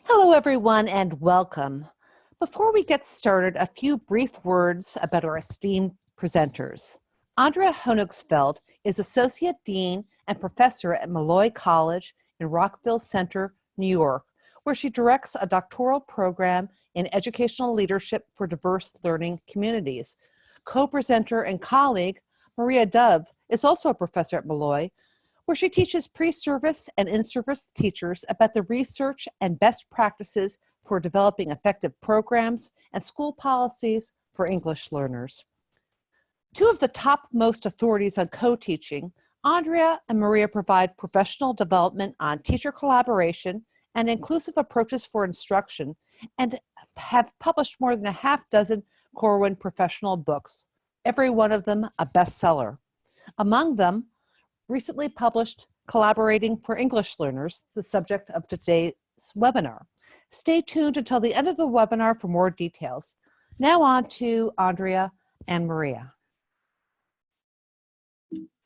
Hello, everyone, and welcome. Before we get started, a few brief words about our esteemed presenters. Andrea Honigsfeld is Associate Dean and Professor at Molloy College in Rockville Centre, New York, where she directs a doctoral program in educational leadership for diverse learning communities. Co-presenter and colleague Maria Dove is also a professor at Molloy, where she teaches pre-service and in-service teachers about the research and best practices for developing effective programs and school policies for English learners. Two of the topmost authorities on co-teaching, Andrea and Maria provide professional development on teacher collaboration and inclusive approaches for instruction, and have published more than a half dozen Corwin professional books, every one of them a bestseller. Among them, recently published Collaborating for English Learners, the subject of today's webinar. Stay tuned until the end of the webinar for more details. Now on to Andrea and Maria.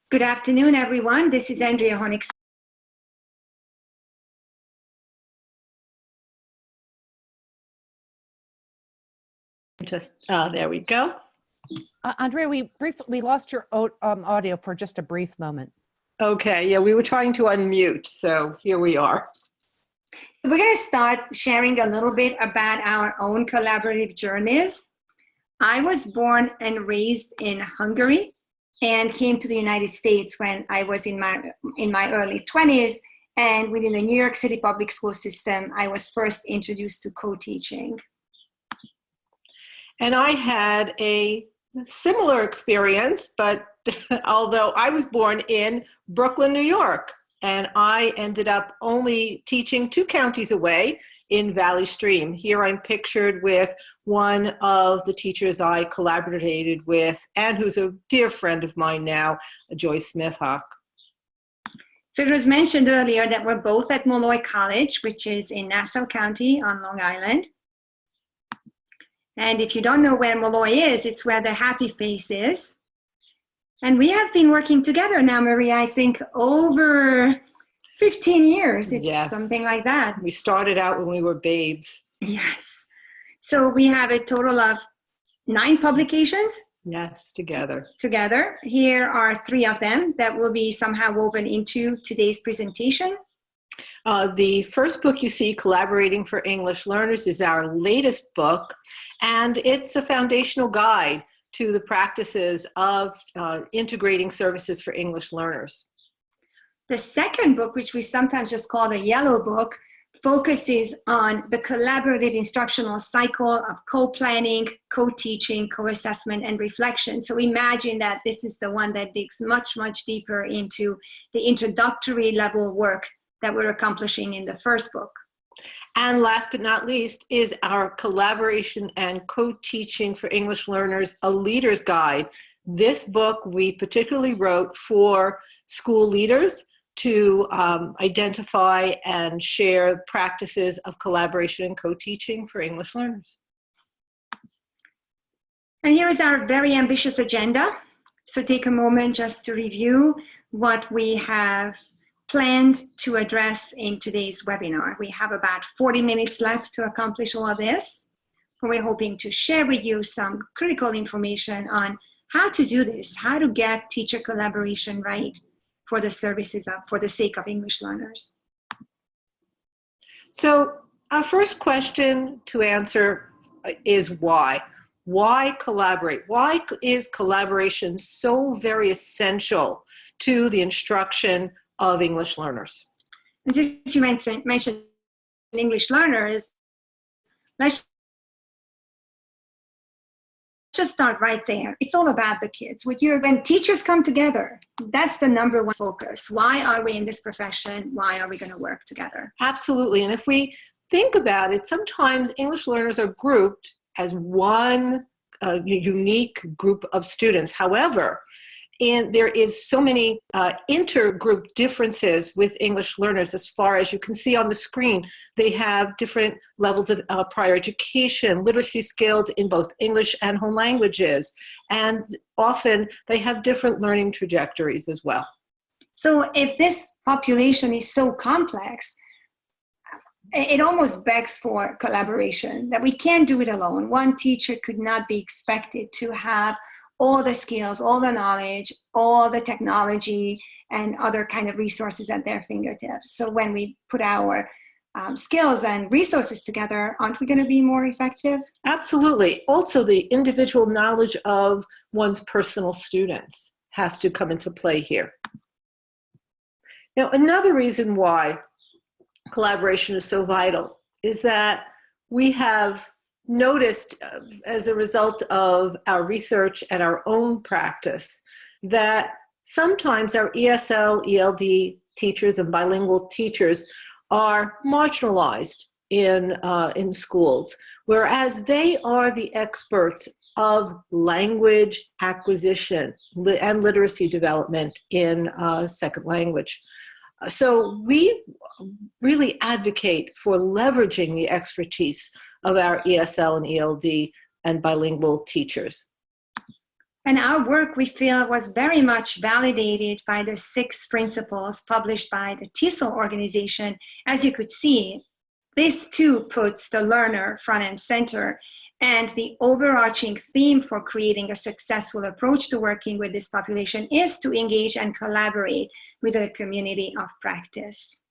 Good afternoon, everyone. This is Andrea Honigsfeld. There we go. Andrea, we lost your audio for just a brief moment. Okay, yeah, we were trying to unmute, so here we are. So we're going to start sharing a little bit about our own collaborative journeys. I was born and raised in Hungary and came to the United States when I was in my early 20s, and within the New York City public school system, I was first introduced to co-teaching. And I had a similar experience, but although I was born in Brooklyn, New York, and I ended up only teaching 2 counties away in Valley Stream. Here I'm pictured with one of the teachers I collaborated with and who's a dear friend of mine now, Joyce Smith-Hawk. So it was mentioned earlier that we're both at Molloy College, which is in Nassau County on Long Island. And if you don't know where Molloy is, it's where the Happy Face is. And we have been working together now, Maria, I think over 15 years. It's yes. Something like that. We started out when we were babes. Yes. So we have a total of 9 publications. Yes, together. Together. Here are 3 of them that will be somehow woven into today's presentation. The first book you see, Collaborating for English Learners, is our latest book, and it's a foundational guide to the practices of integrating services for English learners. The second book, which we sometimes just call the yellow book, focuses on the collaborative instructional cycle of co-planning, co-teaching, co-assessment, and reflection. So imagine that this is the one that digs much, much deeper into the introductory level work that we're accomplishing in the first book. And last but not least is our Collaboration and Co-Teaching for English Learners, a Leader's Guide. This book we particularly wrote for school leaders to identify and share practices of collaboration and co-teaching for English learners. And here is our very ambitious agenda. So take a moment just to review what we have planned to address in today's webinar. We have about 40 minutes left to accomplish all of this. We're hoping to share with you some critical information on how to do this, how to get teacher collaboration right for the for the sake of English learners. So our first question to answer is why? Why collaborate? Why is collaboration so very essential to the instruction of English learners? And since you mentioned English learners, let's just start right there. It's all about the kids. When teachers come together, that's the #1 focus. Why are we in this profession? Why are we going to work together? Absolutely. And if we think about it, sometimes English learners are grouped as one unique group of students. However, and there is so many intergroup differences with English learners. As far as you can see on the screen, they have different levels of prior education, literacy skills in both English and home languages, and often they have different learning trajectories as well. So if this population is so complex, it almost begs for collaboration, that we can't do it alone. One teacher could not be expected to have all the skills, all the knowledge, all the technology, and other kind of resources at their fingertips. So when we put our skills and resources together, aren't we going to be more effective? Absolutely. Also, the individual knowledge of one's personal students has to come into play here. Now, another reason why collaboration is so vital is that we have noticed as a result of our research and our own practice that sometimes our ESL, ELD teachers and bilingual teachers are marginalized in schools, whereas they are the experts of language acquisition and literacy development in second language. So we really advocate for leveraging the expertise of our ESL and ELD and bilingual teachers. And our work, we feel, was very much validated by the 6 principles published by the TESOL organization. As you could see, this too puts the learner front and center. And the overarching theme for creating a successful approach to working with this population is to engage and collaborate with a community of practice.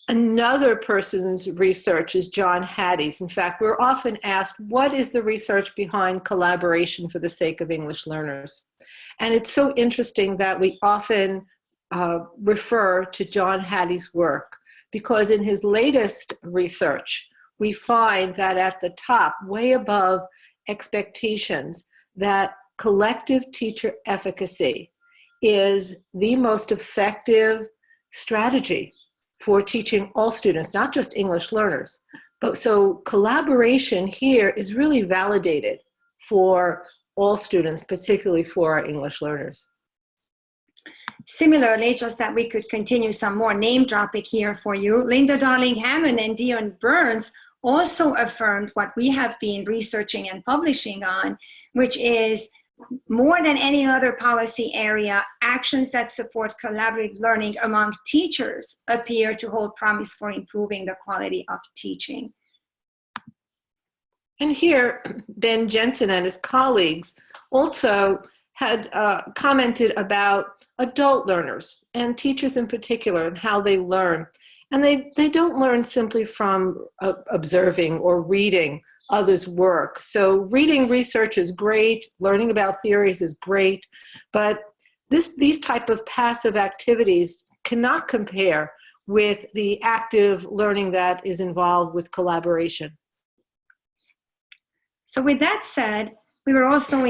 Another person's research is John Hattie's. In fact, we're often asked, what is the research behind collaboration for the sake of English learners? And it's so interesting that we often refer to John Hattie's work, because in his latest research, we find that at the top, way above expectations, that collective teacher efficacy is the most effective strategy for teaching all students, not just English learners. But so collaboration here is really validated for all students, particularly for our English learners. Similarly, just that we could continue some more name dropping here for you, Linda Darling-Hammond and Dion Burns also affirmed what we have been researching and publishing on, which is more than any other policy area, actions that support collaborative learning among teachers appear to hold promise for improving the quality of teaching. And here, Ben Jensen and his colleagues also had commented about adult learners and teachers in particular and how they learn. And they don't learn simply from observing or reading others' work. So reading research is great, learning about theories is great, but these type of passive activities cannot compare with the active learning that is involved with collaboration. So with that said, we were also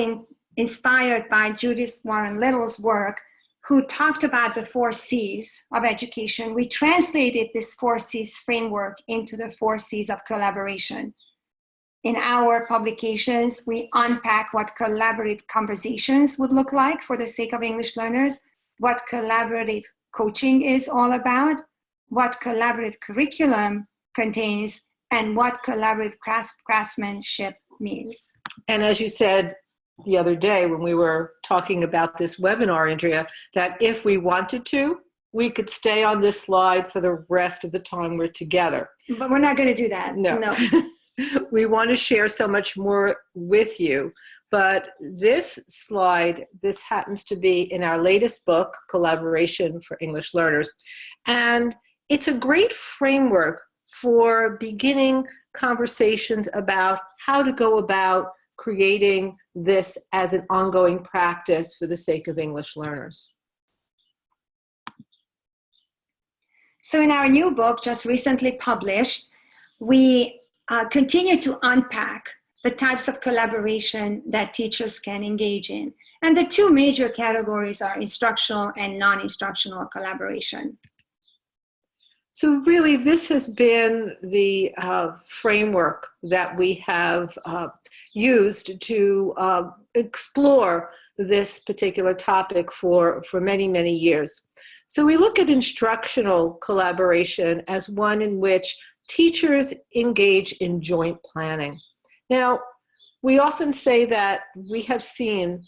inspired by Judith Warren Little's work, who talked about the 4 C's of education. We translated this 4 C's framework into the 4 C's of collaboration. In our publications, we unpack what collaborative conversations would look like for the sake of English learners, what collaborative coaching is all about, what collaborative curriculum contains, and what collaborative craftsmanship means. And as you said the other day when we were talking about this webinar, Andrea, that if we wanted to, we could stay on this slide for the rest of the time we're together. But we're not going to do that. No. We want to share so much more with you, but this slide, this happens to be in our latest book, Collaboration for English Learners, and it's a great framework for beginning conversations about how to go about creating this as an ongoing practice for the sake of English learners. So in our new book, just recently published, we continue to unpack the types of collaboration that teachers can engage in. And the 2 major categories are instructional and non-instructional collaboration. So really, this has been the framework that we have used to explore this particular topic for many, many years. So we look at instructional collaboration as one in which teachers engage in joint planning. Now, we often say that we have seen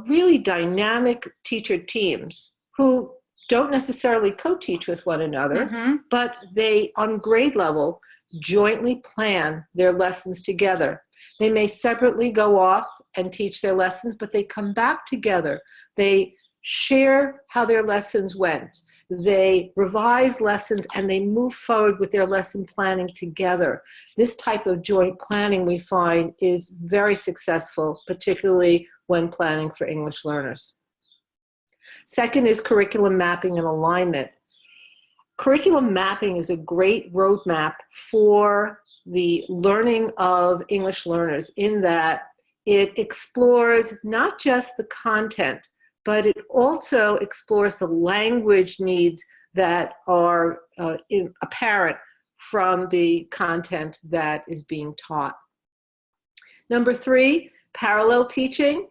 really dynamic teacher teams who don't necessarily co-teach with one another, but they, on grade level, jointly plan their lessons together. They may separately go off and teach their lessons, but they come back together. They share how their lessons went. They revise lessons and they move forward with their lesson planning together. This type of joint planning, we find, is very successful, particularly when planning for English learners. Second is curriculum mapping and alignment. Curriculum mapping is a great roadmap for the learning of English learners in that it explores not just the content, but it also explores the language needs that are apparent from the content that is being taught. Number three, parallel teaching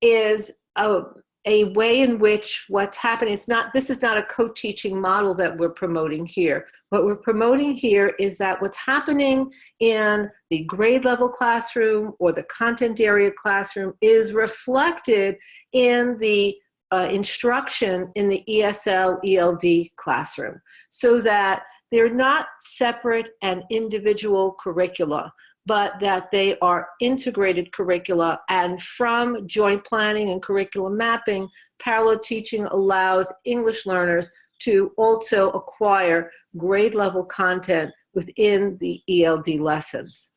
is a way in which what's happening, this is not a co-teaching model that we're promoting here. What we're promoting here is that what's happening in the grade level classroom or the content area classroom is reflected in the instruction in the ESL, ELD classroom, so that they're not separate and individual curricula, but that they are integrated curricula. And from joint planning and curriculum mapping, parallel teaching allows English learners to also acquire grade level content within the ELD lessons.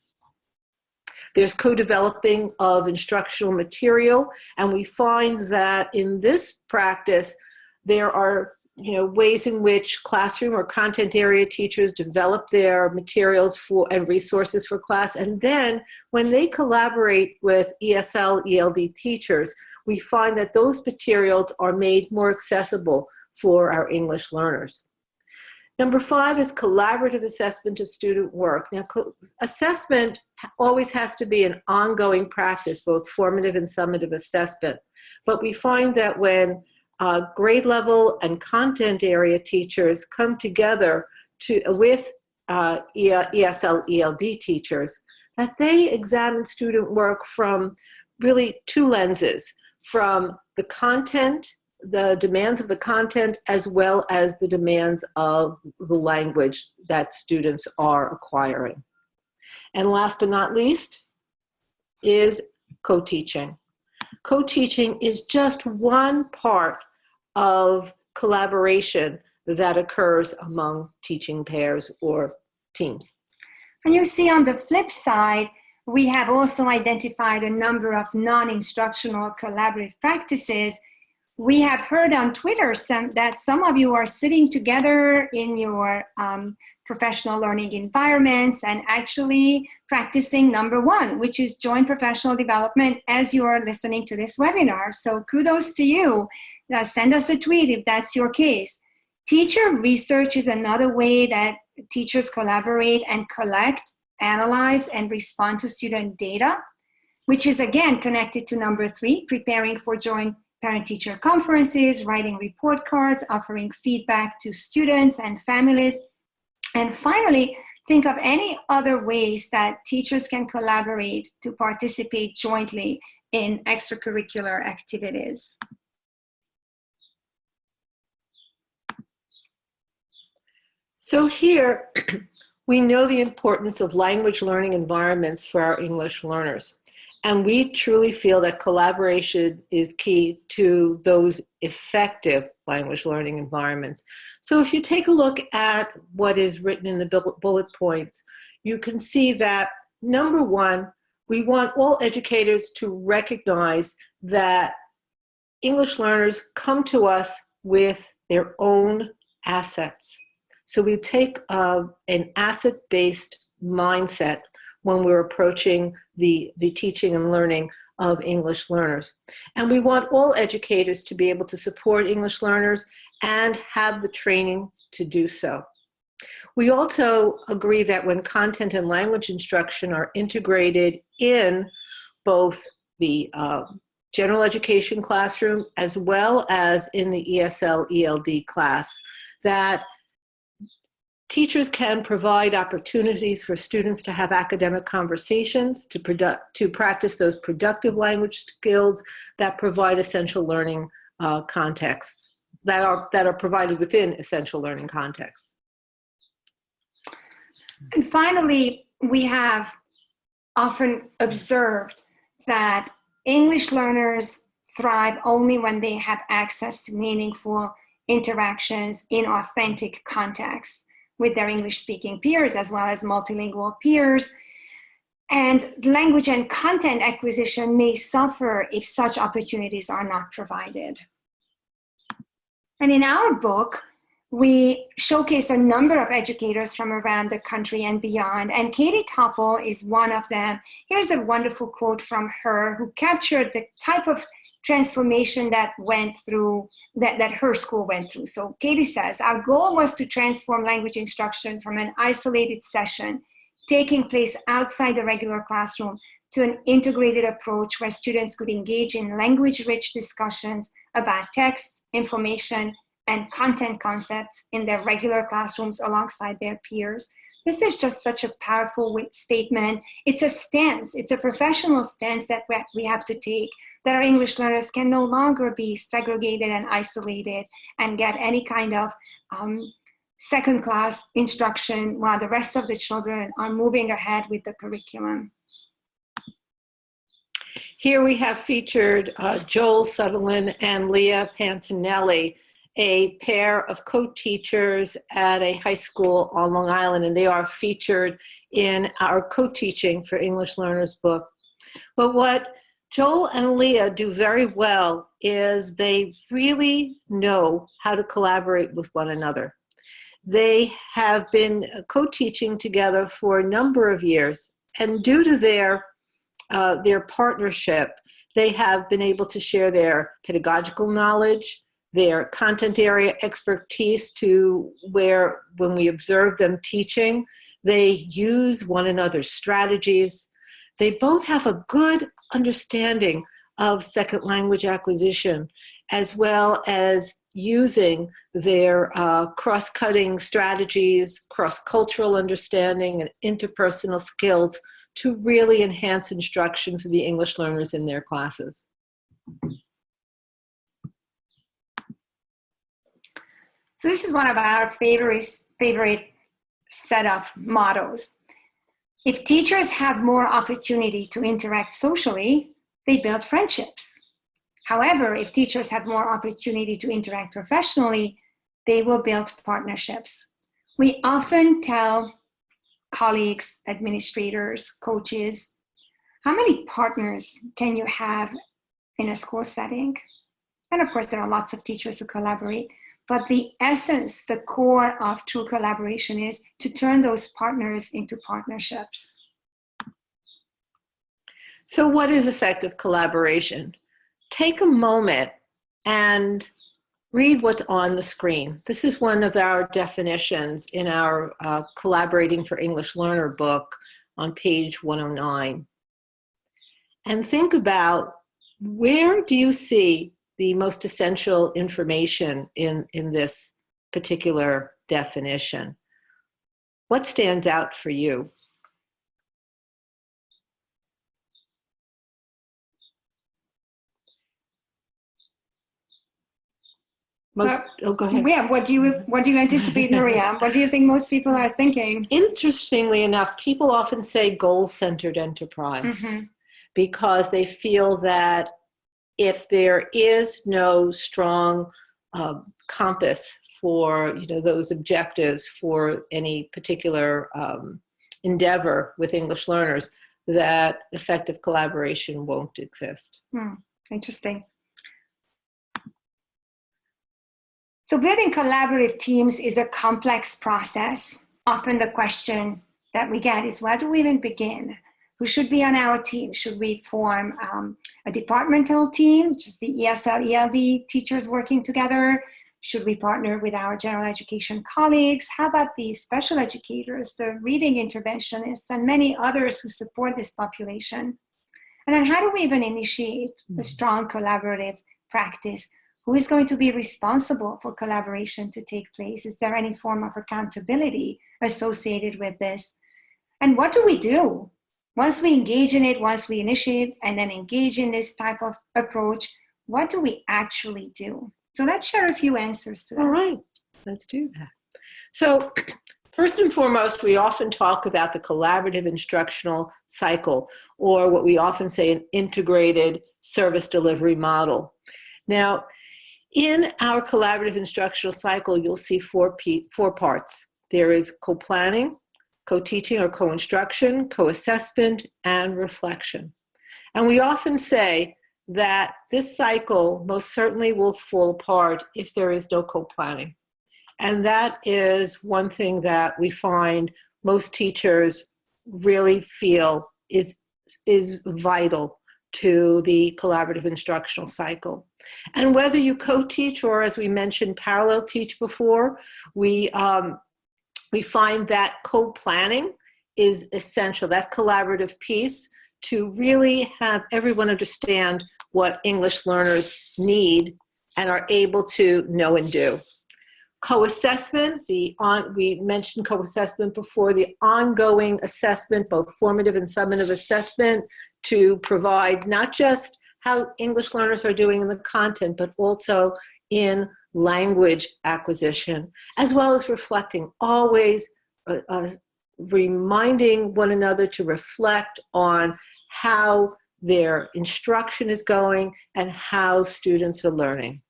There's co-developing of instructional material, and we find that in this practice, there are ways in which classroom or content area teachers develop their materials and resources for class. And then when they collaborate with ESL, ELD teachers, we find that those materials are made more accessible for our English learners. Number five is collaborative assessment of student work. Now, assessment always has to be an ongoing practice, both formative and summative assessment. But we find that when grade level and content area teachers come together with ESL, ELD teachers, that they examine student work from really two lenses, from the content, the demands of the content, as well as the demands of the language that students are acquiring. And last but not least is co-teaching. Co-teaching is just one part of collaboration that occurs among teaching pairs or teams. And you see on the flip side, we have also identified a number of non-instructional collaborative practices. We have heard on Twitter that some of you are sitting together in your professional learning environments and actually practicing number one, which is joint professional development as you are listening to this webinar. So kudos to you. Send us a tweet if that's your case. Teacher research is another way that teachers collaborate and collect, analyze, and respond to student data, which is again connected to number three, preparing for joint parent-teacher conferences, writing report cards, offering feedback to students and families. And finally, think of any other ways that teachers can collaborate to participate jointly in extracurricular activities. So here, we know the importance of language learning environments for our English learners. And we truly feel that collaboration is key to those effective language learning environments. So if you take a look at what is written in the bullet points, you can see that, number one, we want all educators to recognize that English learners come to us with their own assets. So we take an asset-based mindset when we're approaching the teaching and learning of English learners. And we want all educators to be able to support English learners and have the training to do so. We also agree that when content and language instruction are integrated in both the general education classroom as well as in the ESL, ELD class, that teachers can provide opportunities for students to have academic conversations, to practice those productive language skills that provide essential learning contexts. that are provided within essential learning contexts. And finally, we have often observed that English learners thrive only when they have access to meaningful interactions in authentic contexts with their English-speaking peers as well as multilingual peers. And language and content acquisition may suffer if such opportunities are not provided. And in our book, we showcase a number of educators from around the country and beyond, and Katie Topple is one of them. Here's a wonderful quote from her, who captured the type of transformation that went through, that her school went through. So Katie says, our goal was to transform language instruction from an isolated session taking place outside the regular classroom to an integrated approach where students could engage in language-rich discussions about texts, information, and content concepts in their regular classrooms alongside their peers. This is just such a powerful statement. It's a stance, it's a professional stance that we have to take, that our English learners can no longer be segregated and isolated and get any kind of second-class instruction while the rest of the children are moving ahead with the curriculum. Here we have featured Joel Sutherland and Leah Pantinelli, a pair of co-teachers at a high school on Long Island, and they are featured in our Co-Teaching for English Learners book. But what Joel and Leah do very well is they really know how to collaborate with one another. They have been co-teaching together for a number of years, and due to their partnership, they have been able to share their pedagogical knowledge, their content area expertise, to where when we observe them teaching, they use one another's strategies. They both have a good understanding of second language acquisition, as well as using their cross-cutting strategies, cross-cultural understanding, and interpersonal skills to really enhance instruction for the English learners in their classes. So this is one of our favorite set of mottos. If teachers have more opportunity to interact socially, they build friendships. However, if teachers have more opportunity to interact professionally, they will build partnerships. We often tell colleagues, administrators, coaches, how many partners can you have in a school setting? And of course, there are lots of teachers who collaborate, but the essence, the core of true collaboration is to turn those partners into partnerships. So what is effective collaboration? Take a moment and read what's on the screen. This is one of our definitions in our Collaborating for English Learner book on page 109. And think about, where do you see the most essential information in this particular definition? What stands out for you? Go ahead. Yeah, what do you anticipate, Maria? What do you think most people are thinking? Interestingly enough, people often say goal-centered enterprise, because they feel that if there is no strong compass for those objectives for any particular endeavor with English learners, that effective collaboration won't exist. Interesting. So building collaborative teams is a complex process. Often the question that we get is, where do we even begin? Who should be on our team? Should we form a departmental team, which is the ESL, ELD teachers working together? Should we partner with our general education colleagues? How about the special educators, the reading interventionists, and many others who support this population? And then how do we even initiate a strong collaborative practice? Who is going to be responsible for collaboration to take place? Is there any form of accountability associated with this? And what do we do? Once we engage in it, once we initiate and then engage in this type of approach, what do we actually do? So let's share a few answers to that. All right, let's do that. So first and foremost, we often talk about the collaborative instructional cycle, or what we often say an integrated service delivery model. Now, in our collaborative instructional cycle, you'll see four parts. There is co-planning, co-teaching or co-instruction, co-assessment, and reflection. And we often say that this cycle most certainly will fall apart if there is no co-planning. And that is one thing that we find most teachers really feel is vital to the collaborative instructional cycle. And whether you co-teach or, as we mentioned, parallel teach before, we find that co-planning is essential, that collaborative piece, to really have everyone understand what English learners need and are able to know and do. Co-assessment, we mentioned co-assessment before, the ongoing assessment, both formative and summative assessment, to provide not just how English learners are doing in the content, but also in language acquisition, as well as reflecting, always reminding one another to reflect on how their instruction is going and how students are learning.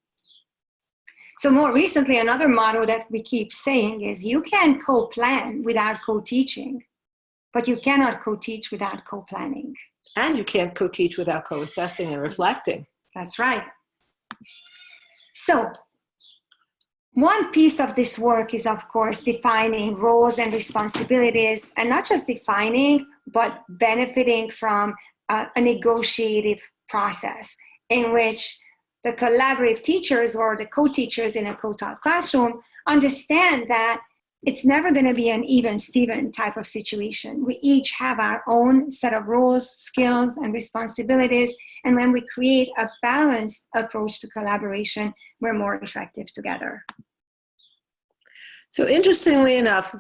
So more recently, another motto that we keep saying is you can co-plan without co-teaching, but you cannot co-teach without co-planning. And you can't co-teach without co-assessing and reflecting. That's right. So one piece of this work is, of course, defining roles and responsibilities, and not just defining, but benefiting from a negotiative process in which the collaborative teachers or the co-teachers in a co-taught classroom understand that it's never going to be an even-steven type of situation. We each have our own set of roles, skills, and responsibilities, and when we create a balanced approach to collaboration, we're more effective together. So interestingly enough,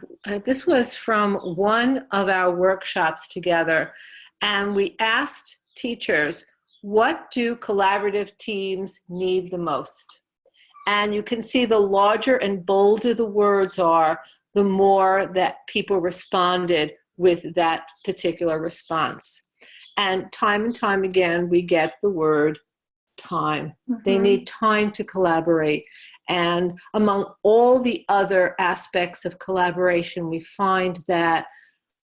this was from one of our workshops together, and we asked teachers, what do collaborative teams need the most? And you can see the larger and bolder the words are, the more that people responded with that particular response. And time again, we get the word time. They need time to collaborate. And among all the other aspects of collaboration, we find that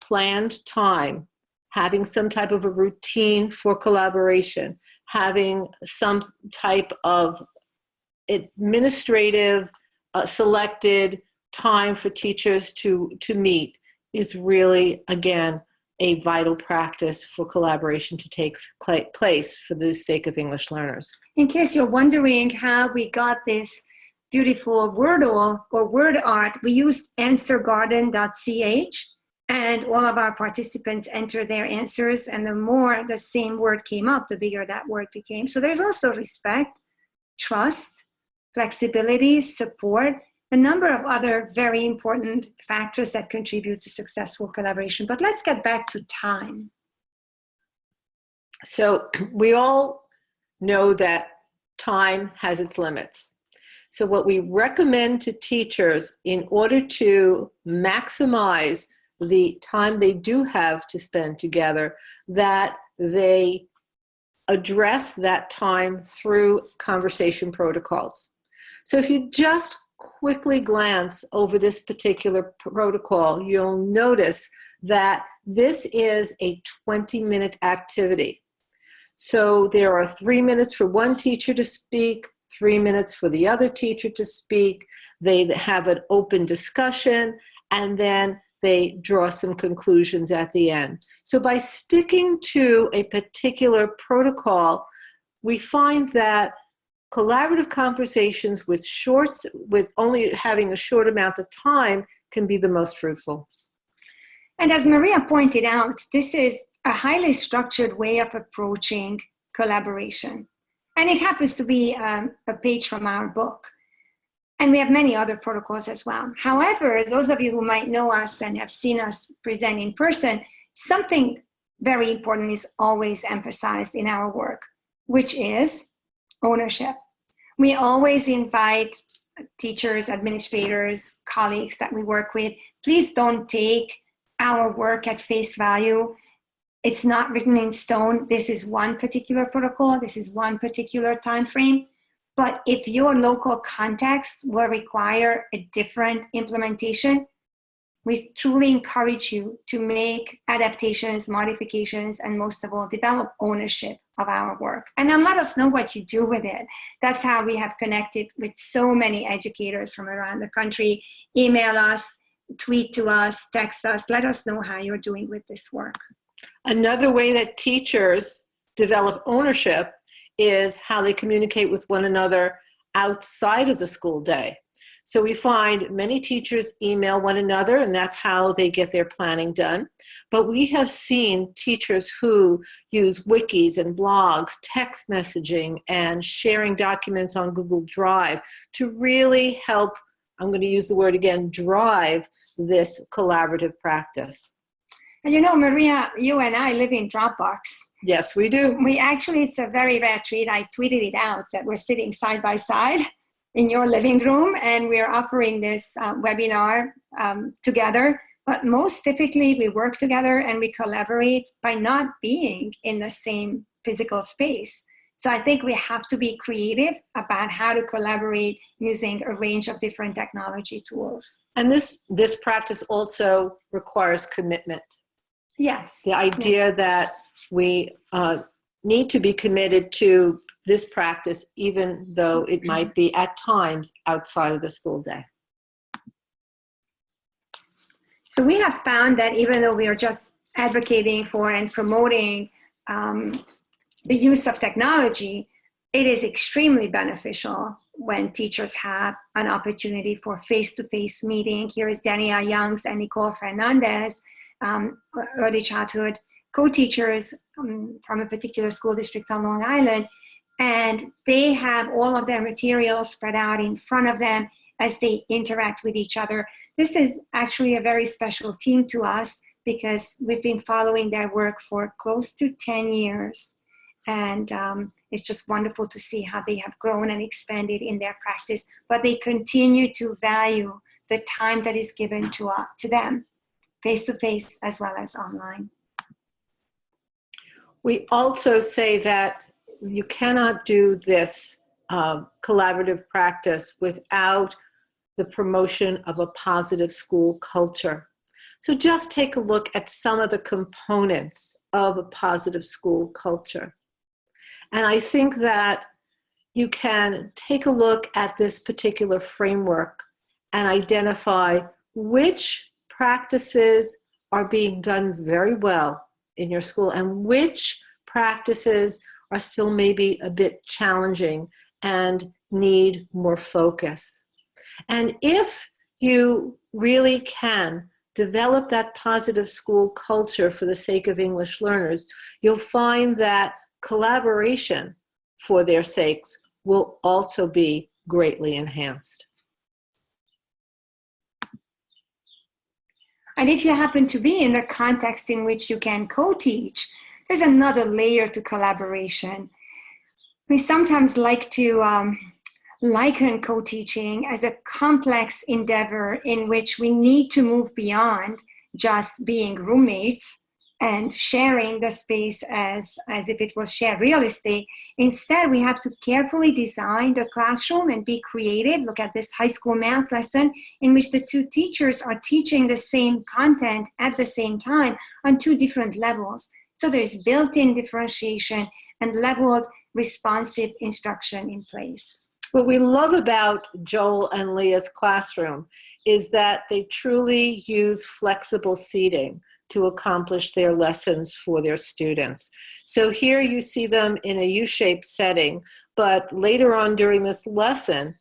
planned time, having some type of a routine for collaboration, having some type of administrative selected time for teachers to meet is really, again, a vital practice for collaboration to take place for the sake of English learners. In case you're wondering how we got this beautiful wordle or word art, we used answergarden.ch, and all of our participants entered their answers, and the more the same word came up, the bigger that word became. So there's also respect, trust, flexibility, support, a number of other very important factors that contribute to successful collaboration. But let's get back to time. So we all know that time has its limits. So what we recommend to teachers in order to maximize the time they do have to spend together, that they address that time through conversation protocols. So if you just quickly glance over this particular protocol, you'll notice that this is a 20-minute activity. So there are 3 minutes for one teacher to speak, 3 minutes for the other teacher to speak. They have an open discussion, and then they draw some conclusions at the end. So by sticking to a particular protocol, we find that collaborative conversations with only having a short amount of time can be the most fruitful. And as Maria pointed out, this is a highly structured way of approaching collaboration. And it happens to be a page from our book. And we have many other protocols as well. However, those of you who might know us and have seen us present in person, something very important is always emphasized in our work, which is ownership. We always invite teachers, administrators, colleagues that we work with, please don't take our work at face value. It's not written in stone. This is one particular protocol. This is one particular time frame. But if your local context will require a different implementation, we truly encourage you to make adaptations, modifications, and most of all, develop ownership of our work. And then let us know what you do with it. That's how we have connected with so many educators from around the country. Email us, tweet to us, text us, let us know how you're doing with this work. Another way that teachers develop ownership is how they communicate with one another outside of the school day. So we find many teachers email one another, and that's how they get their planning done. But we have seen teachers who use wikis and blogs, text messaging, and sharing documents on Google Drive to really help, I'm going to use the word again, drive this collaborative practice. And you know, Maria, you and I live in Dropbox. Yes, we do. We actually, it's a very rare treat. I tweeted it out that we're sitting side by side in your living room, and we're offering this webinar together. But most typically, we work together and we collaborate by not being in the same physical space. So I think we have to be creative about how to collaborate using a range of different technology tools. And this practice also requires commitment. Yes. The idea that we need to be committed to this practice, even though it might be at times outside of the school day. So we have found that even though we are just advocating for and promoting the use of technology, it is extremely beneficial when teachers have an opportunity for face-to-face meeting. Here is Dania Youngs and Nicole Fernandez, early childhood co-teachers from a particular school district on Long Island, and they have all of their materials spread out in front of them as they interact with each other. This is actually a very special team to us because we've been following their work for close to 10 years. And it's just wonderful to see how they have grown and expanded in their practice, but they continue to value the time that is given to them, face-to-face as well as online. We also say that you cannot do this collaborative practice without the promotion of a positive school culture. So just take a look at some of the components of a positive school culture. And I think that you can take a look at this particular framework and identify which practices are being done very well in your school and which practices are still maybe a bit challenging and need more focus. And if you really can develop that positive school culture for the sake of English learners, you'll find that collaboration for their sakes will also be greatly enhanced. And if you happen to be in the context in which you can co-teach, there's another layer to collaboration. We sometimes like to liken co-teaching as a complex endeavor in which we need to move beyond just being roommates and sharing the space as if it was shared real estate. Instead, we have to carefully design the classroom and be creative. Look at this high school math lesson in which the two teachers are teaching the same content at the same time on two different levels. So there's built-in differentiation and leveled responsive instruction in place. What we love about Joel and Leah's classroom is that they truly use flexible seating to accomplish their lessons for their students. So here you see them in a U-shaped setting, but later on during this lesson,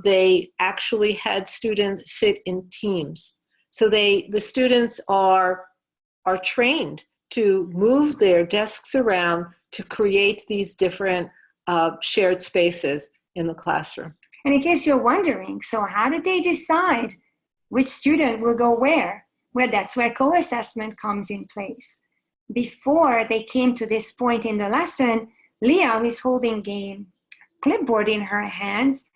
they actually had students sit in teams. So the students are trained to move their desks around to create these different shared spaces in the classroom. And in case you're wondering, so how did they decide which student will go where? Well, that's where co-assessment comes in place. Before they came to this point in the lesson, Leah, who is holding a clipboard in her hands,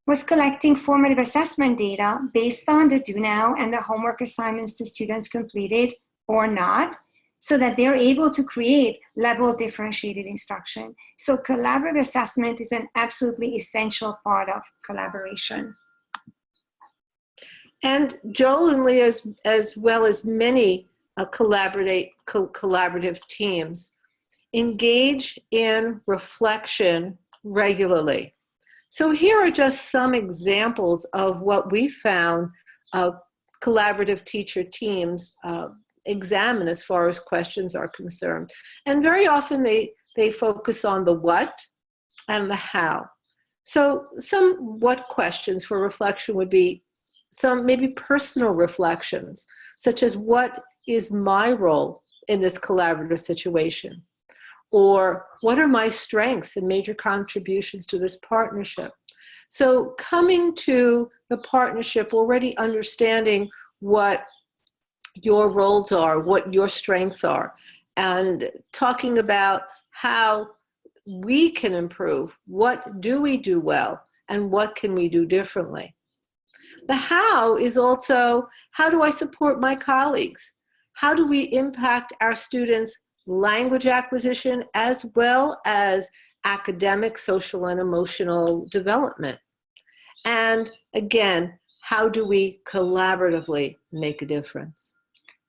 was collecting formative assessment data based on the do now and the homework assignments the students completed or not, so that they're able to create level differentiated instruction. So collaborative assessment is an absolutely essential part of collaboration. And Joel and Leah, as well as many collaborative teams, engage in reflection regularly. So here are just some examples of what we found collaborative teacher teams examine as far as questions are concerned. And very often they focus on the what and the how. So some what questions for reflection would be some maybe personal reflections, such as what is my role in this collaborative situation? Or what are my strengths and major contributions to this partnership? So coming to the partnership, already understanding what your roles are, what your strengths are, and talking about how we can improve. What do we do well, and what can we do differently? The how is also, how do I support my colleagues? How do we impact our students' language acquisition as well as academic, social, and emotional development? And again, how do we collaboratively make a difference?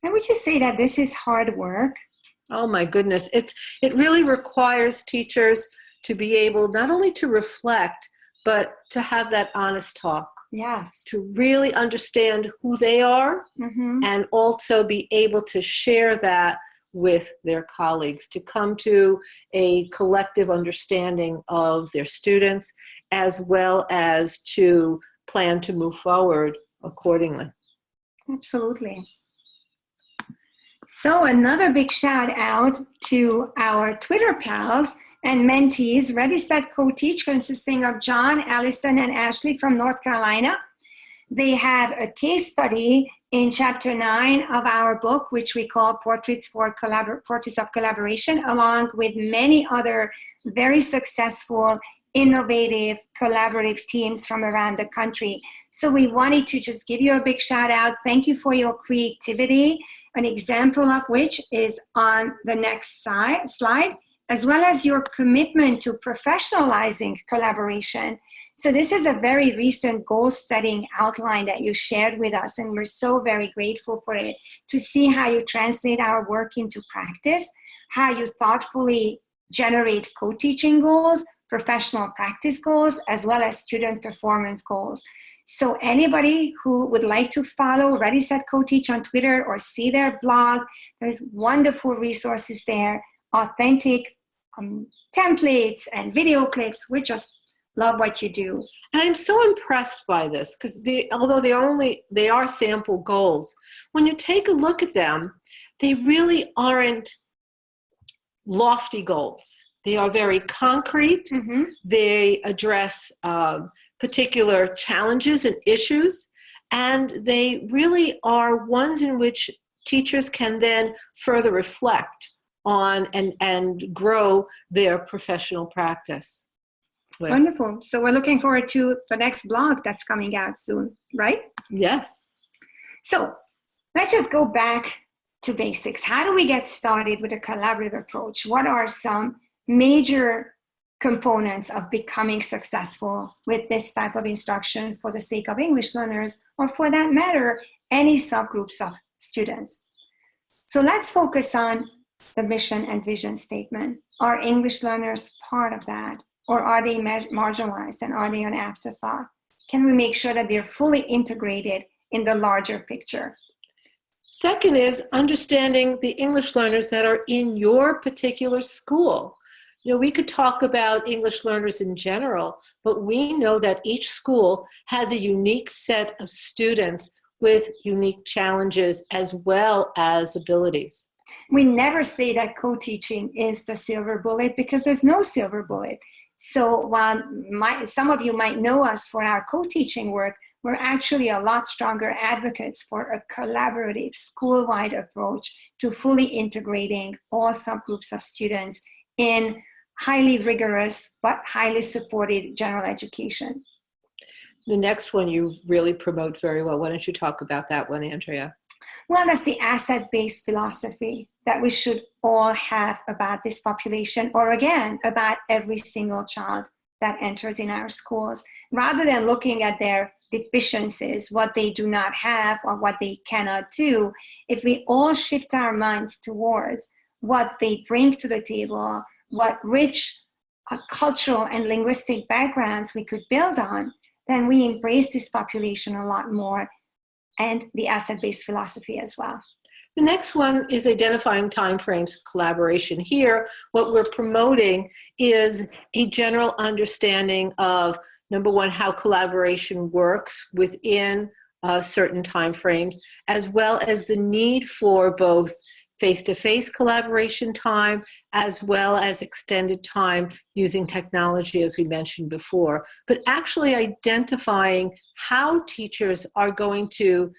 And would you say that this is hard work? Oh my goodness, it really requires teachers to be able not only to reflect, but to have that honest talk. Yes. To really understand who they are, and also be able to share that with their colleagues, to come to a collective understanding of their students, as well as to plan to move forward accordingly. Absolutely. So another big shout out to our Twitter pals and mentees, ReadySet Co-Teach, consisting of John, Allison, and Ashley from North Carolina. They have a case study in chapter 9 of our book, which we call Portraits of Collaboration, along with many other very successful, innovative, collaborative teams from around the country. So we wanted to just give you a big shout out. Thank you for your creativity, an example of which is on the next slide, as well as your commitment to professionalizing collaboration. So this is a very recent goal-setting outline that you shared with us, and we're so very grateful for it, to see how you translate our work into practice, how you thoughtfully generate co-teaching goals, professional practice goals, as well as student performance goals. So anybody who would like to follow ReadySet Co-Teach on Twitter or see their blog, there's wonderful resources there, authentic templates and video clips. We just love what you do. And I'm so impressed by this, because although they are sample goals, when you take a look at them, they really aren't lofty goals. They are very concrete. They address particular challenges and issues, and they really are ones in which teachers can then further reflect on and grow their professional practice with. Wonderful. So we're looking forward to the next blog that's coming out soon, right? Yes. So let's just go back to basics. How do we get started with a collaborative approach? What are some major components of becoming successful with this type of instruction for the sake of English learners, or for that matter, any subgroups of students? So let's focus on the mission and vision statement. Are English learners part of that? Or are they marginalized, and are they an afterthought? Can we make sure that they're fully integrated in the larger picture? Second is understanding the English learners that are in your particular school. You know, we could talk about English learners in general, but we know that each school has a unique set of students with unique challenges as well as abilities. We never say that co-teaching is the silver bullet, because there's no silver bullet. So while some of you might know us for our co-teaching work, we're actually a lot stronger advocates for a collaborative school-wide approach to fully integrating all subgroups of students in highly rigorous but highly supported general education. The next one you really promote very well. Why don't you talk about that one, Andrea? Well, that's the asset-based philosophy that we should all have about this population, or again, about every single child that enters in our schools, rather than looking at their deficiencies, what they do not have or what they cannot do. If we all shift our minds towards what they bring to the table, what rich cultural and linguistic backgrounds we could build on, then we embrace this population a lot more, and the asset-based philosophy as well. The next one is identifying timeframes for collaboration. Here, what we're promoting is a general understanding of, number one, how collaboration works within certain timeframes, as well as the need for both face-to-face collaboration time, as well as extended time using technology, as we mentioned before, but actually identifying how teachers are going to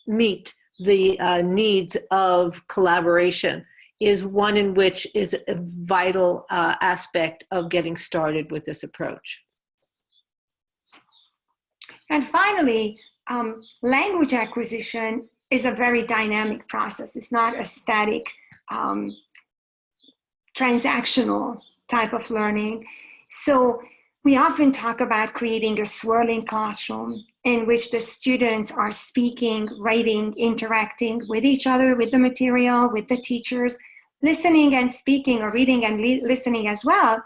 meet the needs of collaboration is one in which is a vital aspect of getting started with this approach. And finally, language acquisition is a very dynamic process. It's not a static, transactional type of learning. So we often talk about creating a swirling classroom in which the students are speaking, writing, interacting with each other, with the material, with the teachers, listening and speaking, or reading and listening as well.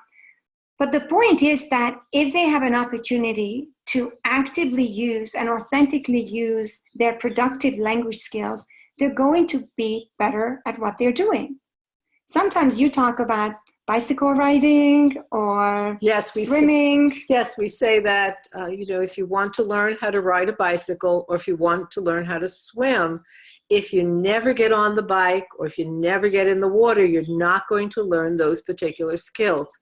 But the point is that if they have an opportunity to actively use and authentically use their productive language skills, they're going to be better at what they're doing. Sometimes you talk about bicycle riding or swimming. Yes, we say that, you know, if you want to learn how to ride a bicycle, or if you want to learn how to swim, if you never get on the bike or if you never get in the water, you're not going to learn those particular skills.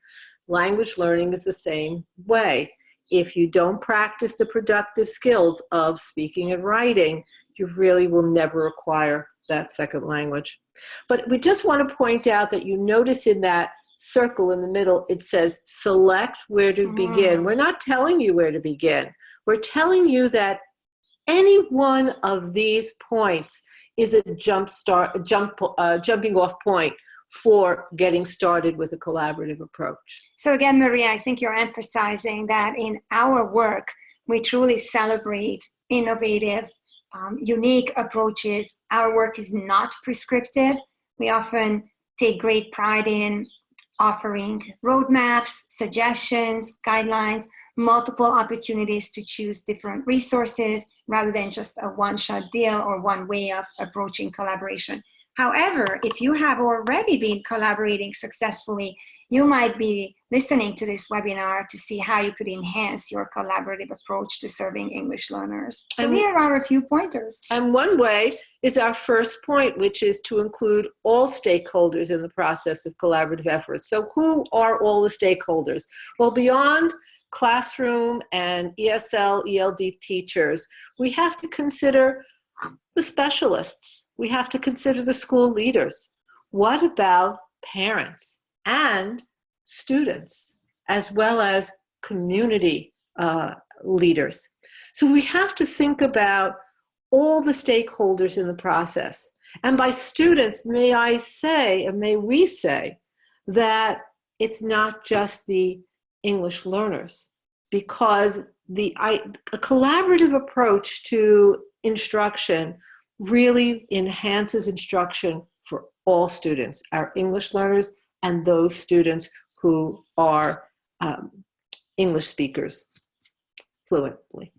Language learning is the same way. If you don't practice the productive skills of speaking and writing, you really will never acquire that second language. But we just want to point out that you notice in that circle in the middle, it says select where to begin. We're not telling you where to begin. We're telling you that any one of these points is a jumping off point for getting started with a collaborative approach. So again, Maria, I think you're emphasizing that in our work, we truly celebrate innovative, unique approaches. Our work is not prescriptive. We often take great pride in offering roadmaps, suggestions, guidelines, multiple opportunities to choose different resources rather than just a one-shot deal or one way of approaching collaboration. However, if you have already been collaborating successfully, you might be listening to this webinar to see how you could enhance your collaborative approach to serving English learners. So here are a few pointers. And one way is our first point, which is to include all stakeholders in the process of collaborative efforts. So who are all the stakeholders? Well, beyond classroom and ESL, ELD teachers, we have to consider the specialists. We have to consider the school leaders. What about parents and students, as well as community leaders? So we have to think about all the stakeholders in the process. And by students, may I say, and may we say, that it's not just the English learners, because a collaborative approach to instruction really enhances instruction for all students, our English learners and those students who are English speakers fluently.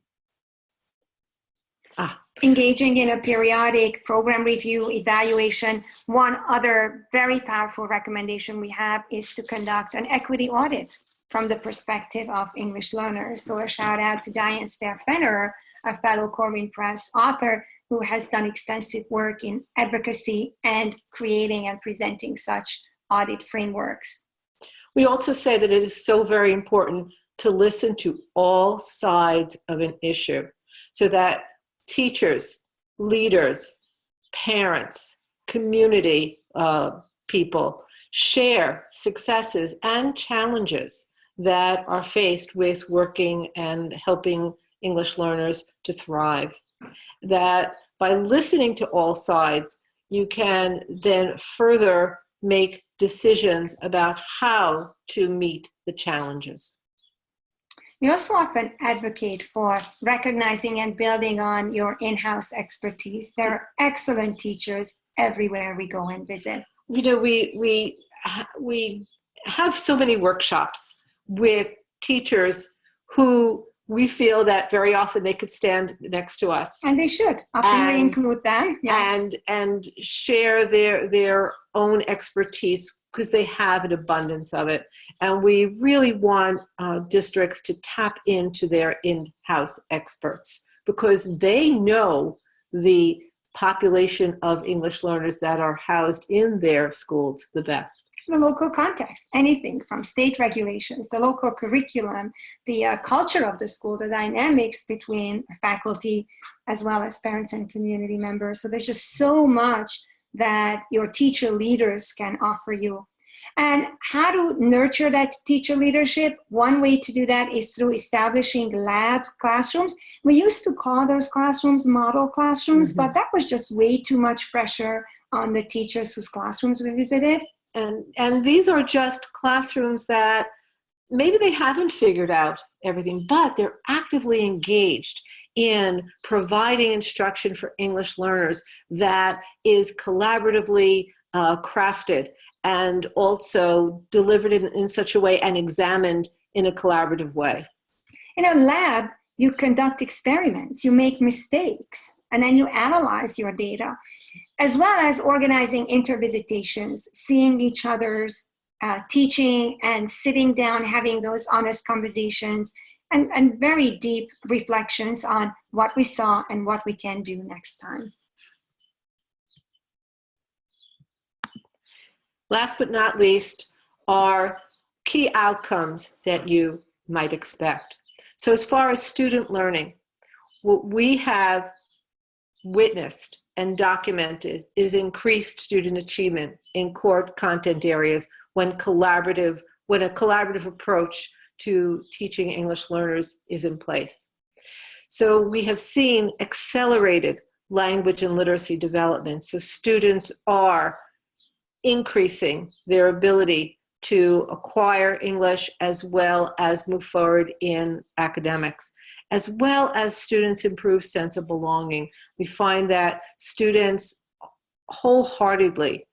Engaging in a periodic program review evaluation. One other very powerful recommendation we have is to conduct an equity audit from the perspective of English learners. So a shout out to Diane Stair-Fenner, a fellow Corwin Press author who has done extensive work in advocacy and creating and presenting such audit frameworks. We also say that it is so very important to listen to all sides of an issue so that teachers, leaders, parents, community people share successes and challenges that are faced with working and helping English learners to thrive. That by listening to all sides, you can then further make decisions about how to meet the challenges. We also often advocate for recognizing and building on your in-house expertise. There are excellent teachers everywhere we go and visit. You know, we have so many workshops with teachers who we feel that very often they could stand next to us. And they should. Often we include them. Yes. And share their own expertise, because they have an abundance of it. And we really want districts to tap into their in-house experts, because they know the population of English learners that are housed in their schools the best. The local context, anything from state regulations, the local curriculum, the culture of the school, the dynamics between faculty as well as parents and community members. So there's just so much that your teacher leaders can offer you. And how to nurture that teacher leadership? One way to do that is through establishing lab classrooms. We used to call those classrooms model classrooms, but that was just way too much pressure on the teachers whose classrooms we visited. And these are just classrooms that maybe they haven't figured out everything, but they're actively engaged in providing instruction for English learners that is collaboratively crafted and also delivered in such a way and examined in a collaborative way. In a lab, you conduct experiments, you make mistakes, and then you analyze your data, as well as organizing intervisitations, seeing each other's teaching and sitting down, having those honest conversations and very deep reflections on what we saw and what we can do next time. Last but not least are key outcomes that you might expect. So as far as student learning, what we have witnessed and documented is increased student achievement in core content areas when a collaborative approach to teaching English learners is in place. So we have seen accelerated language and literacy development. So students are increasing their ability to acquire English as well as move forward in academics, as well as students' improve sense of belonging. We find that students wholeheartedly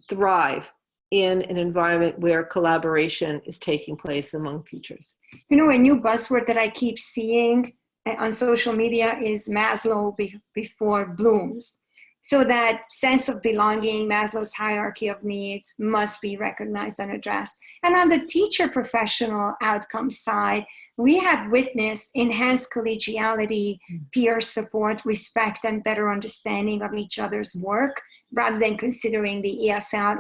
thrive in an environment where collaboration is taking place among teachers. You know, a new buzzword that I keep seeing on social media is Maslow before Bloom's. So that sense of belonging, Maslow's hierarchy of needs, must be recognized and addressed. And on the teacher professional outcome side, we have witnessed enhanced collegiality, peer support, respect, and better understanding of each other's work, rather than considering the ESL,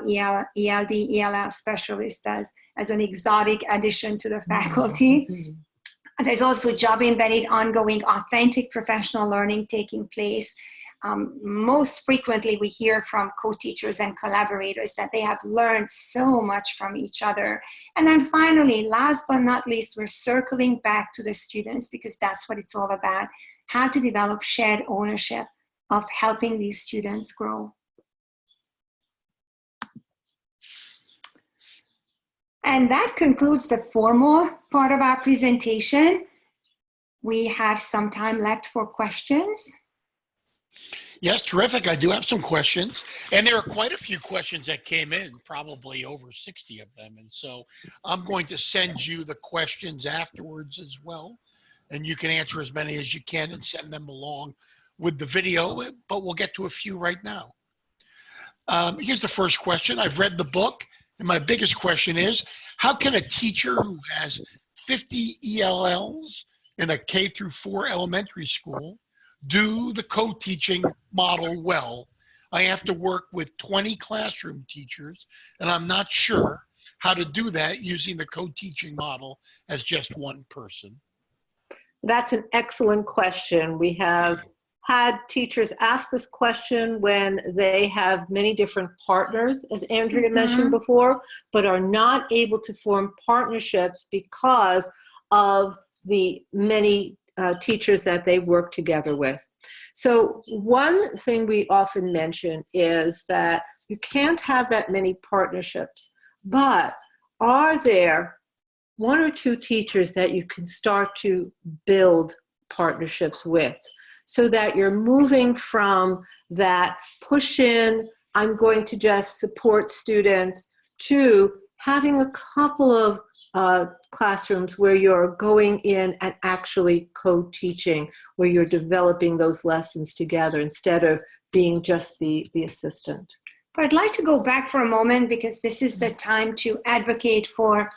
ELD, ELL specialist as an exotic addition to the faculty. There's also job-embedded, ongoing, authentic professional learning taking place. Most frequently, we hear from co-teachers and collaborators that they have learned so much from each other. And then finally, last but not least, we're circling back to the students, because that's what it's all about, how to develop shared ownership of helping these students grow. And that concludes the formal part of our presentation. We have some time left for questions. Yes, terrific. I do have some questions. And there are quite a few questions that came in, probably over 60 of them. And so I'm going to send you the questions afterwards as well. And you can answer as many as you can and send them along with the video, but we'll get to a few right now. Here's the first question. I've read the book, and my biggest question is, how can a teacher who has 50 ELLs in a K through 4 elementary school do the co-teaching model well? I have to work with 20 classroom teachers, and I'm not sure how to do that using the co-teaching model as just one person. That's an excellent question. We have had teachers ask this question when they have many different partners, as Andrea mentioned before, but are not able to form partnerships because of the many teachers that they work together with. So one thing we often mention is that you can't have that many partnerships, but are there one or two teachers that you can start to build partnerships with, so that you're moving from that push in, I'm going to just support students, to having a couple of classrooms where you're going in and actually co-teaching, where you're developing those lessons together instead of being just the assistant. But I'd like to go back for a moment, because this is the time to advocate for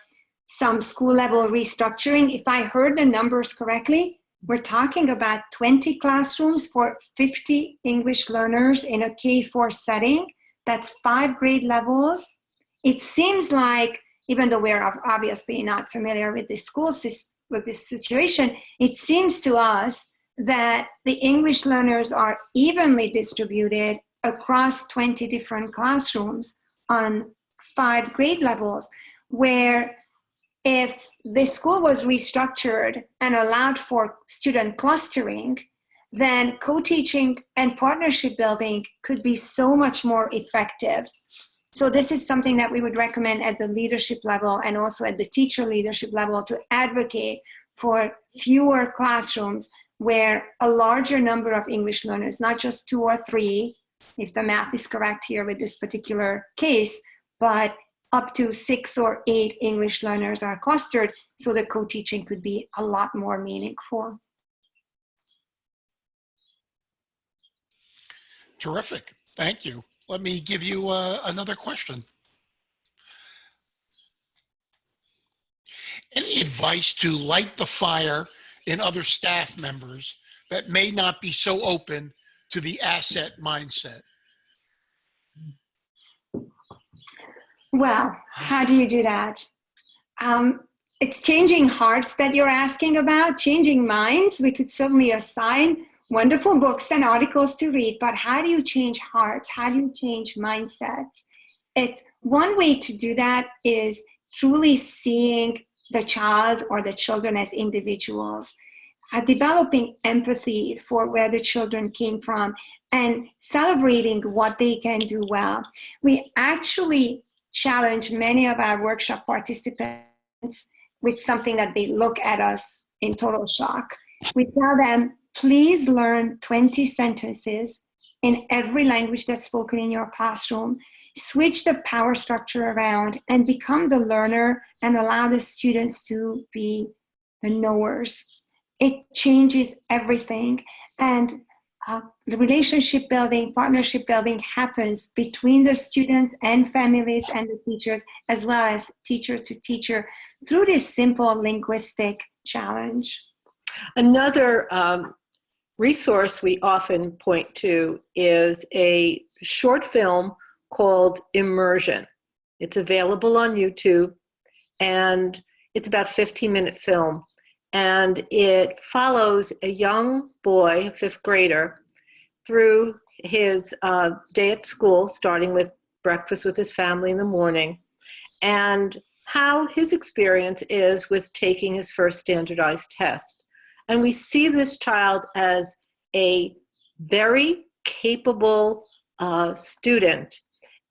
some school level restructuring. If I heard the numbers correctly, we're talking about 20 classrooms for 50 English learners in a K-4 setting. That's 5 grade levels. It seems like, even though we're obviously not familiar with the with this situation, it seems to us that the English learners are evenly distributed across 20 different classrooms on 5 grade levels, where if the school was restructured and allowed for student clustering, then co-teaching and partnership building could be so much more effective. So this is something that we would recommend at the leadership level and also at the teacher leadership level, to advocate for fewer classrooms where a larger number of English learners, not just 2 or 3, if the math is correct here with this particular case, but up to 6 or 8 English learners are clustered, so the co-teaching could be a lot more meaningful. Terrific. Thank you. Let me give you another question. Any advice to light the fire in other staff members that may not be so open to the asset mindset? Well, how do you do that? It's changing hearts that you're asking about, changing minds. We could certainly assign wonderful books and articles to read, but how do you change hearts? How do you change mindsets? It's one way to do that is truly seeing the child or the children as individuals, developing empathy for where the children came from, and celebrating what they can do well. We actually challenge many of our workshop participants with something that they look at us in total shock. We tell them, please learn 20 sentences in every language that's spoken in your classroom. Switch the power structure around and become the learner, and allow the students to be the knowers. It changes everything. And the relationship building, partnership building happens between the students and families and the teachers, as well as teacher to teacher, through this simple linguistic challenge. Another resource we often point to is a short film called Immersion. It's available on YouTube, and it's about a 15-minute film. And it follows a young boy, a 5th grader, through his day at school, starting with breakfast with his family in the morning, and how his experience is with taking his first standardized test. And we see this child as a very capable student,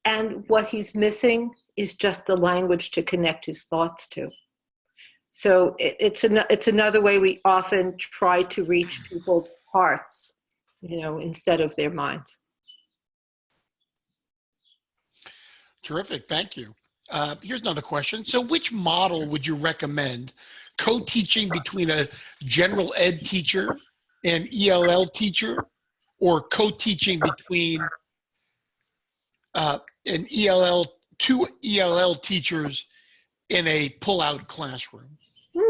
and what he's missing is just the language to connect his thoughts to. So it's another way we often try to reach people's hearts, instead of their minds. Terrific, thank you. Here's another question. So which model would you recommend? Co-teaching between a general ed teacher and ELL teacher, or co-teaching between two ELL teachers in a pull-out classroom?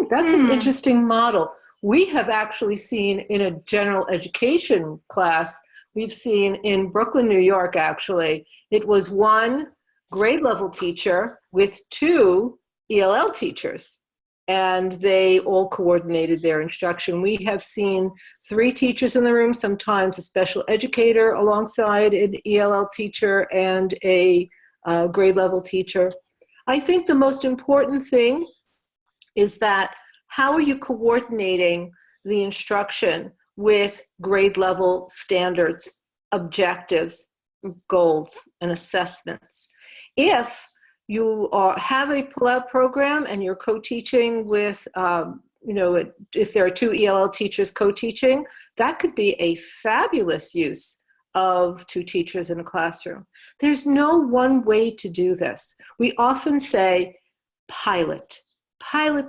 That's an interesting model. We have actually seen in a general education class, we've seen in Brooklyn, New York, actually, it was 1 grade level teacher with 2 ELL teachers. and they all coordinated their instruction. We have seen 3 teachers in the room, sometimes a special educator alongside an ELL teacher and a grade level teacher. I think the most important thing is that how are you coordinating the instruction with grade level standards, objectives, goals, and assessments? If you have a pull-out program and you're co-teaching with, if there are 2 ELL teachers co-teaching, that could be a fabulous use of 2 teachers in a classroom. There's no one way to do this. We often say, pilot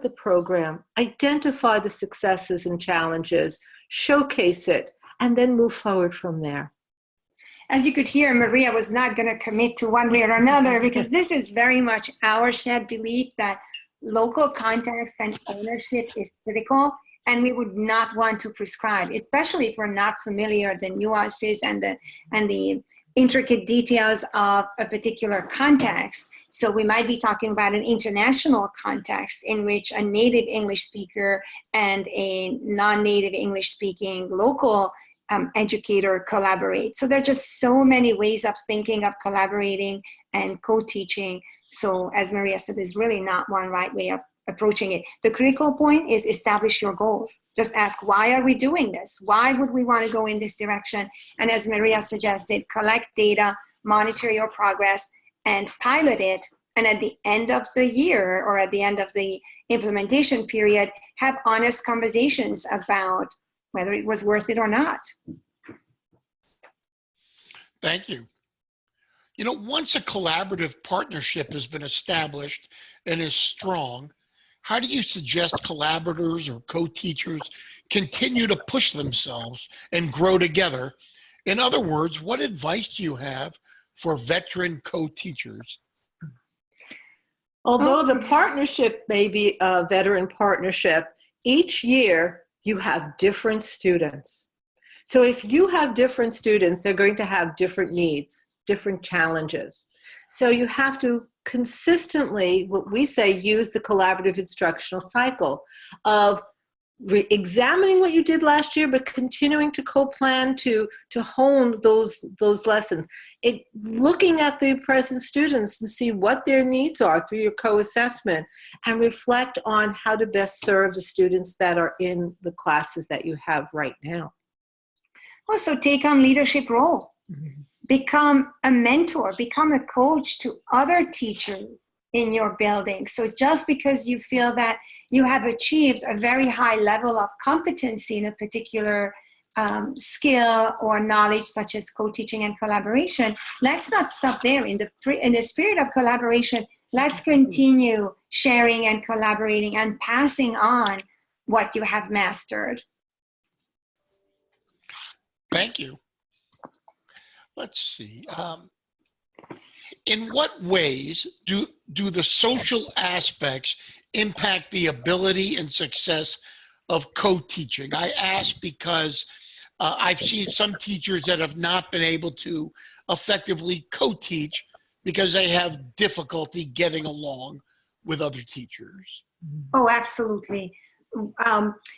the program, identify the successes and challenges, showcase it, and then move forward from there. As you could hear, Maria was not going to commit to one way or another, because this is very much our shared belief that local context and ownership is critical, and we would not want to prescribe, especially if we're not familiar the nuances and the intricate details of a particular context. So we might be talking about an international context in which a native English speaker and a non-native English speaking local educator collaborate. So there are just so many ways of thinking of collaborating and co-teaching. So as Maria said, there's really not one right way of approaching it. The critical point is establish your goals. Just ask, why are we doing this? Why would we want to go in this direction? And as Maria suggested, collect data, monitor your progress, and pilot it. And at the end of the year or at the end of the implementation period, have honest conversations about whether it was worth it or not. Thank you. You know, once a collaborative partnership has been established and is strong, how do you suggest collaborators or co-teachers continue to push themselves and grow together? In other words, what advice do you have for veteran co-teachers? Although the partnership may be a veteran partnership, each year you have different students. So if you have different students, they're going to have different needs, different challenges. So you have to consistently, what we say, use the collaborative instructional cycle of examining what you did last year, but continuing to co-plan to hone those lessons. Looking at the present students and see what their needs are through your co-assessment, and reflect on how to best serve the students that are in the classes that you have right now. Also take on leadership role. Become a mentor, become a coach to other teachers in your building. So just because you feel that you have achieved a very high level of competency in a particular skill or knowledge, such as co-teaching and collaboration, let's not stop there. In the spirit of collaboration, let's continue sharing and collaborating and passing on what you have mastered. Thank you. Let's see. In what ways do the social aspects impact the ability and success of co-teaching? I ask because I've seen some teachers that have not been able to effectively co-teach because they have difficulty getting along with other teachers. Oh, absolutely.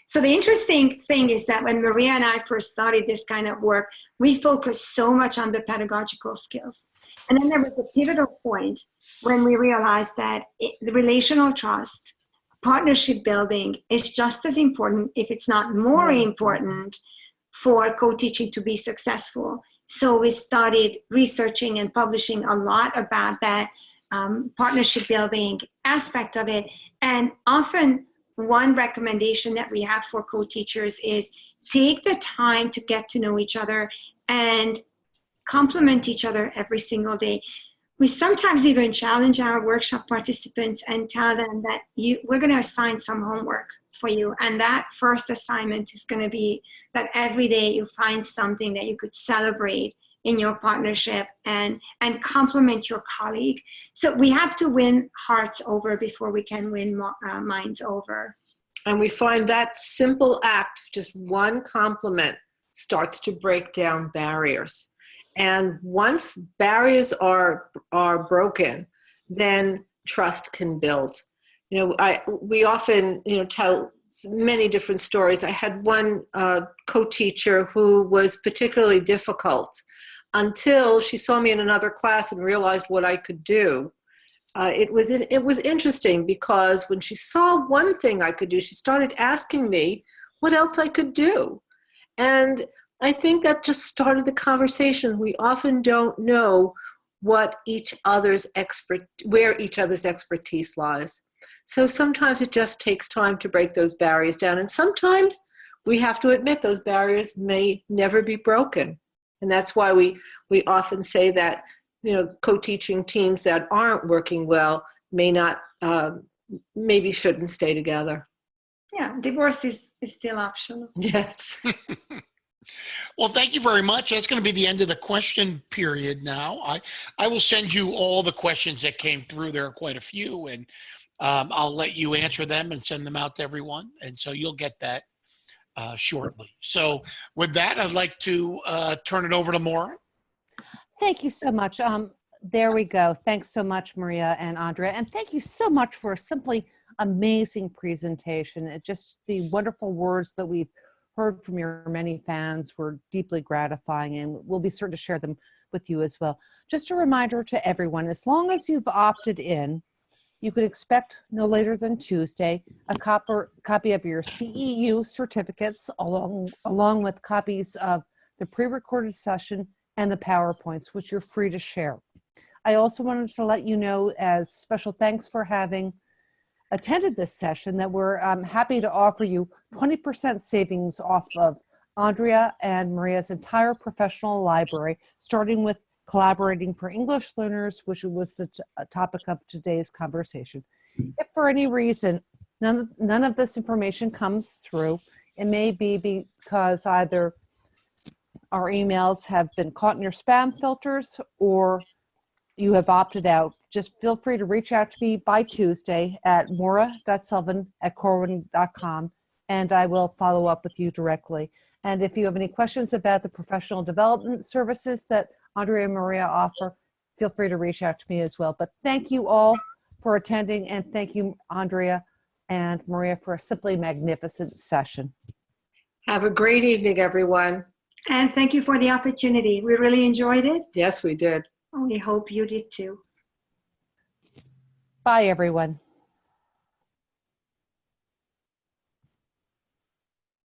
So the interesting thing is that when Maria and I first started this kind of work, we focused so much on the pedagogical skills. And then there was a pivotal point when we realized that the relational trust, partnership building is just as important, if it's not more important, for co-teaching to be successful. So we started researching and publishing a lot about that partnership building aspect of it. And often one recommendation that we have for co-teachers is take the time to get to know each other and complement each other every single day. We sometimes even challenge our workshop participants and tell them that we're going to assign some homework for you. And that first assignment is going to be that every day you find something that you could celebrate in your partnership and compliment your colleague. So we have to win hearts over before we can win minds over. And we find that simple act, just one compliment, starts to break down barriers. And once barriers are broken, then trust can build. We often, tell many different stories. I had one co-teacher who was particularly difficult until she saw me in another class and realized what I could do. It was interesting because when she saw one thing I could do, she started asking me what else I could do. And I think that just started the conversation. We often don't know where each other's expertise lies. So sometimes it just takes time to break those barriers down. And sometimes we have to admit those barriers may never be broken. And that's why we often say that, co-teaching teams that aren't working well maybe shouldn't stay together. Yeah, divorce is still optional. Yes. Well, thank you very much. That's going to be the end of the question period now. I will send you all the questions that came through. There are quite a few, and I'll let you answer them and send them out to everyone. And so you'll get that shortly. So with that, I'd like to turn it over to Maura. Thank you so much. There we go. Thanks so much, Maria and Andrea. And thank you so much for a simply amazing presentation. Just the wonderful words that we've heard from your many fans were deeply gratifying, and we'll be certain to share them with you as well. Just a reminder to everyone, as long as you've opted in, you could expect no later than Tuesday a copy of your CEU certificates along with copies of the pre-recorded session and the PowerPoints, which you're free to share. I also wanted to let you know, as special thanks for having attended this session, that we're happy to offer you 20% savings off of Andrea and Maria's entire professional library, starting with Collaborating for English Learners, which was the topic of today's conversation. If for any reason none of this information comes through, it may be because either our emails have been caught in your spam filters or you have opted out. Just feel free to reach out to me by Tuesday at maura.sullivan@corwin.com, and I will follow up with you directly. And if you have any questions about the professional development services that Andrea and Maria offer, feel free to reach out to me as well. But thank you all for attending, and thank you, Andrea and Maria, for a simply magnificent session. Have a great evening, everyone. And thank you for the opportunity. We really enjoyed it. Yes, we did. We hope you did too. Bye, everyone.